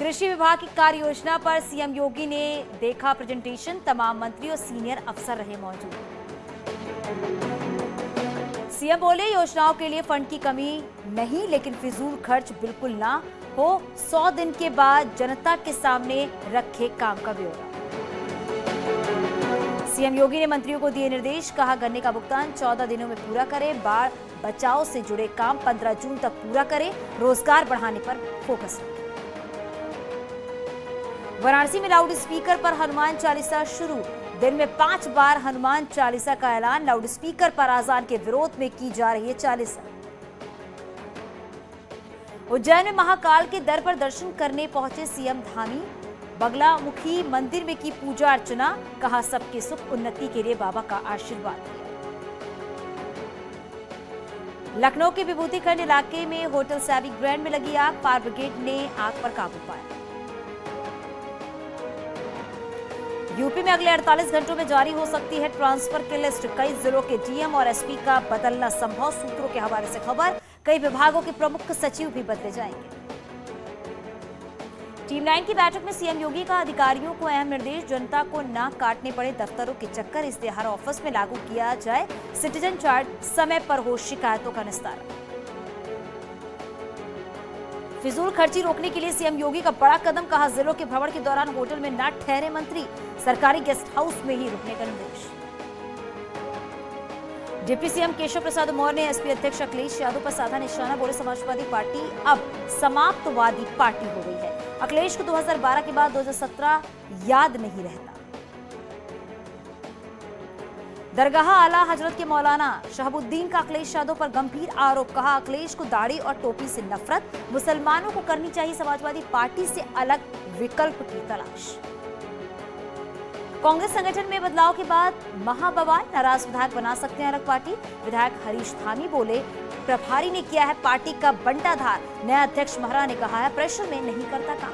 कृषि विभाग की कार्य योजना पर सीएम योगी ने देखा प्रेजेंटेशन। तमाम मंत्री और सीनियर अफसर रहे मौजूद। सीएम बोले, योजनाओं के लिए फंड की कमी नहीं, लेकिन फिजूल खर्च बिल्कुल ना हो। 100 दिन के बाद जनता के सामने रखे काम का ब्यौरा। सीएम योगी ने मंत्रियों को दिए निर्देश। कहा, गन्ने का भुगतान 14 दिनों में पूरा करें। बाढ़ बचाव से जुड़े काम 15 जून तक पूरा करें। रोजगार बढ़ाने पर फोकस। वाराणसी में लाउड स्पीकर पर हनुमान चालीसा शुरू। दिन में 5 बार हनुमान चालीसा का ऐलान। लाउड स्पीकर पर आजान के विरोध में की जा रही है चालीसा। उज्जैन में महाकाल के दर पर दर्शन करने पहुंचे सीएम धामी। बगलामुखी मंदिर में की पूजा अर्चना। कहा, सबके सुख उन्नति के लिए बाबा का आशीर्वाद लिया। लखनऊ के विभूतिखंड इलाके में होटल सैवी ग्रैंड में लगी आग। फायर ब्रिगेड ने आग पर काबू पाया। यूपी में अगले 48 घंटों में जारी हो सकती है ट्रांसफर की लिस्ट। कई जिलों के डीएम और एसपी का बदलना संभव। सूत्रों के हवाले से खबर, कई विभागों के प्रमुख सचिव भी बदले जाएंगे। टीम 9 की बैठक में सीएम योगी का अधिकारियों को अहम निर्देश। जनता को ना काटने पड़े दफ्तरों के चक्कर, इसलिए हर ऑफिस में लागू किया जाए सिटीजन चार्ट। समय पर हो शिकायतों का निस्तारण। फिजूल खर्ची रोकने के लिए सीएम योगी का बड़ा कदम। कहा, जिलों के भ्रमण के दौरान होटल में न ठहरे मंत्री, सरकारी गेस्ट हाउस में ही रुकने का निर्देश। डिप्टी सीएम केशव प्रसाद मौर्य ने एसपी अध्यक्ष अखिलेश यादव पर साधा निशाना। बोले, समाजवादी पार्टी अब समाप्तवादी पार्टी हो गई है। अखिलेश को 2012 के बाद 2017 याद नहीं रहता। दरगाह आला हजरत के मौलाना शहाबुद्दीन का अखिलेश यादव पर गंभीर आरोप। कहा, अखिलेश को दाढ़ी और टोपी से नफरत। मुसलमानों को करनी चाहिए समाजवादी पार्टी से अलग विकल्प की तलाश। कांग्रेस संगठन में बदलाव के बाद महाबवाल। नाराज विधायक बना सकते हैं अलग पार्टी। विधायक हरीश धामी बोले, प्रभारी ने किया है पार्टी का बंटाधार। नया अध्यक्ष महरा ने कहा है, प्रेशर में नहीं करता काम।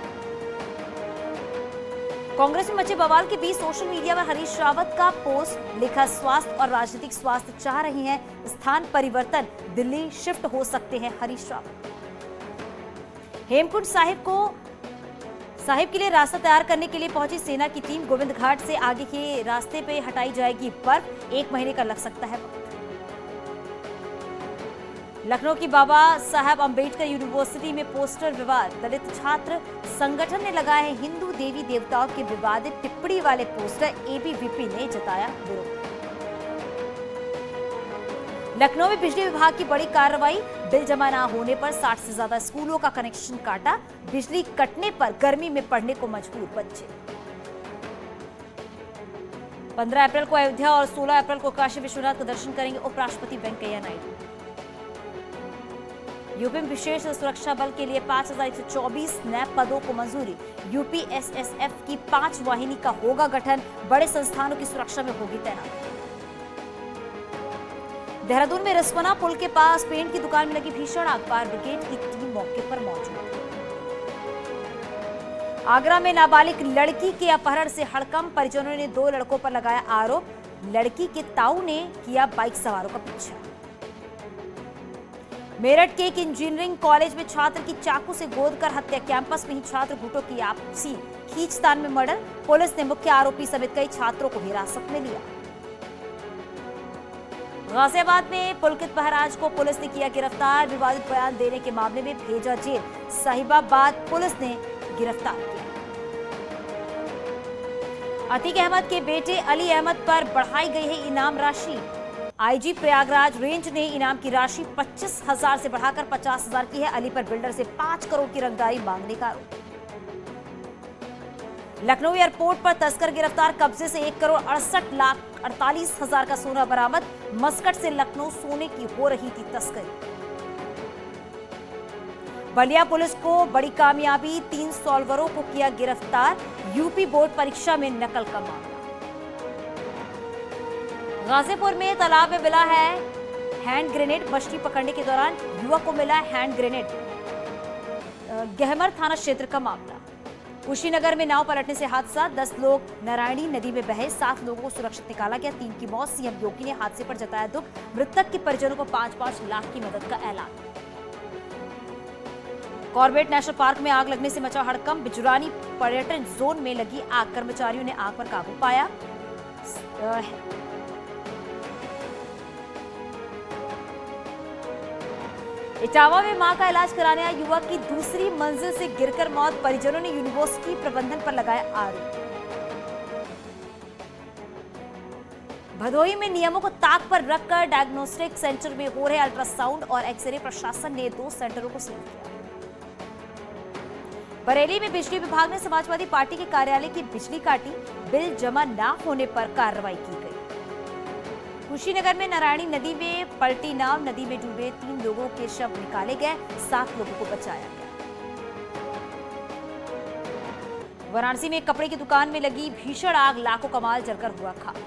कांग्रेस में मचे बवाल के बीच सोशल मीडिया पर हरीश रावत का पोस्ट। लिखा, स्वास्थ्य और राजनीतिक स्वास्थ्य चाह रहे हैं स्थान परिवर्तन, दिल्ली शिफ्ट हो सकते हैं हरीश रावत। हेमकुंड साहिब के लिए रास्ता तैयार करने के लिए पहुंची सेना की टीम। गोविंद घाट से आगे के रास्ते पे हटाई जाएगी बर्फ। 1 महीने का लग सकता है वक्त। लखनऊ की बाबा साहब अंबेडकर यूनिवर्सिटी में पोस्टर विवाद। दलित छात्र संगठन ने लगाए हिंदू देवी देवताओं के विवादित टिप्पणी वाले पोस्टर। एबीवीपी ने जताया विरोध। लखनऊ में बिजली विभाग की बड़ी कार्रवाई। बिल जमा न होने पर 60 से ज्यादा स्कूलों का कनेक्शन काटा। बिजली कटने पर गर्मी में पढ़ने को मजबूर बच्चे। 15 अप्रैल को अयोध्या और 16 अप्रैल को काशी विश्वनाथ का दर्शन करेंगे उपराष्ट्रपति वेंकैया नायडू। यूपी में विशेष सुरक्षा बल के लिए 5124 नए पदों को मंजूरी। यूपी एसएसएफ की 5 वाहिनी का होगा गठन। बड़े संस्थानों की सुरक्षा में होगी तैनात। देहरादून में रिस्पना पुल के पास पेंट की दुकान में लगी भीषण आग। फायर ब्रिगेड की टीम मौके पर मौजूद। आगरा में नाबालिग लड़की के अपहरण से हड़कंप। परिजनों ने 2 लड़कों पर लगाया आरोप। लड़की के ताऊ ने किया बाइक सवारों का पीछा। मेरठ के एक इंजीनियरिंग कॉलेज में छात्र की चाकू से गोद कर हत्या। कैंपस में ही छात्र गुटों की आपसी खींचतान में मर्डर। पुलिस ने मुख्य आरोपी समेत कई छात्रों को हिरासत में लिया। गाजियाबाद में पुलकित बहराज को पुलिस ने किया गिरफ्तार। विवादित बयान देने के मामले में भेजा जेल। साहिबाबाद पुलिस ने गिरफ्तार किया। अतीक अहमद के बेटे अली अहमद पर बढ़ाई गई है इनाम राशि। आईजी प्रयागराज रेंज ने इनाम की राशि 25,000 से बढ़ाकर 50,000 की है। अली पर बिल्डर से 5 करोड़ की रंगदारी मांगने का आरोप। लखनऊ एयरपोर्ट पर तस्कर गिरफ्तार। कब्जे से 1,68,48,000 का सोना बरामद। मस्कट से लखनऊ सोने की हो रही थी तस्करी। बलिया पुलिस को बड़ी कामयाबी। 3 सॉल्वरों को किया गिरफ्तार। यूपी बोर्ड परीक्षा में नकल का मामला। गाजीपुर में तालाब में मिला है हैंड ग्रेनेड। मछली पकड़ने के दौरान युवक को मिला हैंड ग्रेनेड। गहमर थाना क्षेत्र का मामला। कुशीनगर में नाव पलटने से हादसा। 10 लोग नारायणी नदी में बहे। 7 लोगों को सुरक्षित निकाला गया। 3 की मौत। सीएम योगी ने हादसे पर जताया दुख। मृतक के परिजनों को 5-5 लाख की मदद का ऐलान। कॉर्बेट नेशनल पार्क में आग लगने से मचा हड़कंप। बिजुरानी पर्यटन जोन में लगी आग, कर्मचारियों ने आग पर काबू पाया। इटावा में मां का इलाज कराने आए युवक की दूसरी मंजिल से गिरकर मौत। परिजनों ने यूनिवर्सिटी प्रबंधन पर लगाया आरोप। भदोही में नियमों को ताक पर रखकर डायग्नोस्टिक सेंटर में हो रहे अल्ट्रासाउंड और एक्सरे। प्रशासन ने 2 सेंटरों को सील किया। बरेली में बिजली विभाग ने समाजवादी पार्टी के कार्यालय की बिजली काटी। बिल जमा न होने पर कार्रवाई की गई। कुशीनगर में नारायणी नदी में पलटी नाव, नदी में डूबे 3 लोगों के शव निकाले गए, 7 लोगों को बचाया गया। वाराणसी में कपड़े की दुकान में लगी भीषण आग, लाखों का माल जलकर हुआ खाक।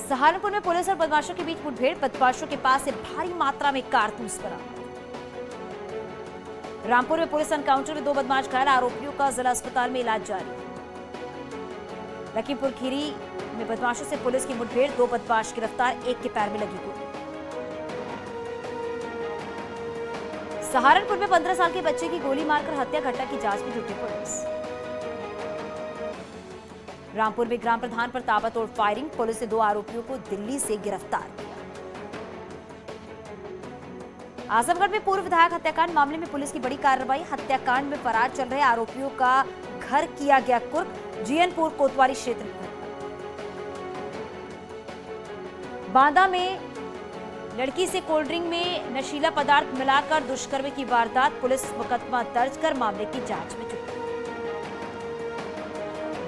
सहारनपुर में पुलिस और बदमाशों के बीच मुठभेड़, बदमाशों के पास से भारी मात्रा में कारतूस बरामद। रामपुर में पुलिस एनकाउंटर में 2 बदमाश घायल, आरोपियों का जिला अस्पताल में इलाज जारी। लखीमपुर खीरी में बदमाशों से पुलिस की मुठभेड़, 2 बदमाश गिरफ्तार, एक के पैर में लगी गोली। सहारनपुर में 15 साल के बच्चे की गोली मारकर हत्या, घटना की जांच में जुटी पुलिस। रामपुर में ग्राम प्रधान पर ताबड़तोड़ फायरिंग, पुलिस ने 2 आरोपियों को दिल्ली से गिरफ्तार किया। आजमगढ़ में पूर्व विधायक हत्याकांड मामले में पुलिस की बड़ी कार्रवाई। हत्याकांड में फरार चल रहे आरोपियों का घर किया गया कुर्क। जीएनपुर कोतवाली क्षेत्र में बांदा में लड़की से कोल्ड ड्रिंक में नशीला पदार्थ मिलाकर दुष्कर्म की वारदात, पुलिस मुकदमा दर्ज कर मामले की जांच में जुटी।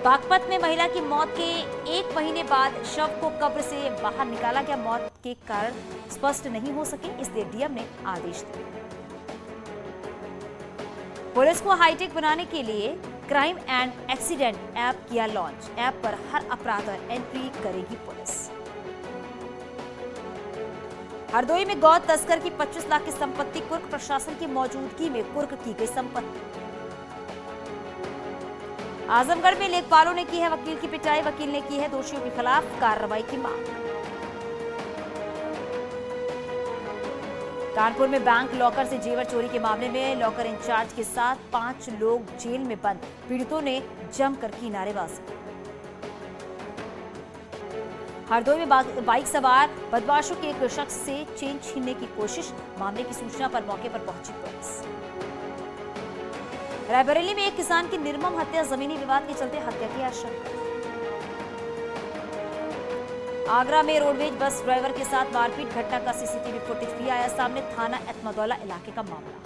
बागपत में महिला की मौत के 1 महीने बाद शव को कब्र से बाहर निकाला गया। मौत के कारण स्पष्ट नहीं हो सके, इसलिए डीएम ने आदेश दिया। पुलिस को हाईटेक बनाने के लिए क्राइम एंड एक्सीडेंट ऐप किया लॉन्च। ऐप पर हर अपराध और एंट्री करेगी पुलिस। हरदोई में गौ तस्कर की 25 लाख की संपत्ति कुर्क, प्रशासन की मौजूदगी में कुर्क की गई संपत्ति। आजमगढ़ में लेखपालों ने की है वकील की पिटाई, वकील ने की है दोषियों के खिलाफ कार्रवाई की मांग। कानपुर में बैंक लॉकर से जेवर चोरी के मामले में लॉकर इंचार्ज के साथ 5 लोग जेल में बंद, पीड़ितों ने जमकर की नारेबाजी। हरदोई में बाइक सवार बदमाशों के एक शख्स से चेन छीनने की कोशिश, मामले की सूचना पर मौके पर पहुंची पुलिस। रायबरेली में एक किसान की निर्मम हत्या, जमीनी विवाद के चलते हत्या की आशंका। आगरा में रोडवेज बस ड्राइवर के साथ मारपीट, घटना का सीसीटीवी फुटेज भी आया सामने, थाना एतमादौला इलाके का मामला।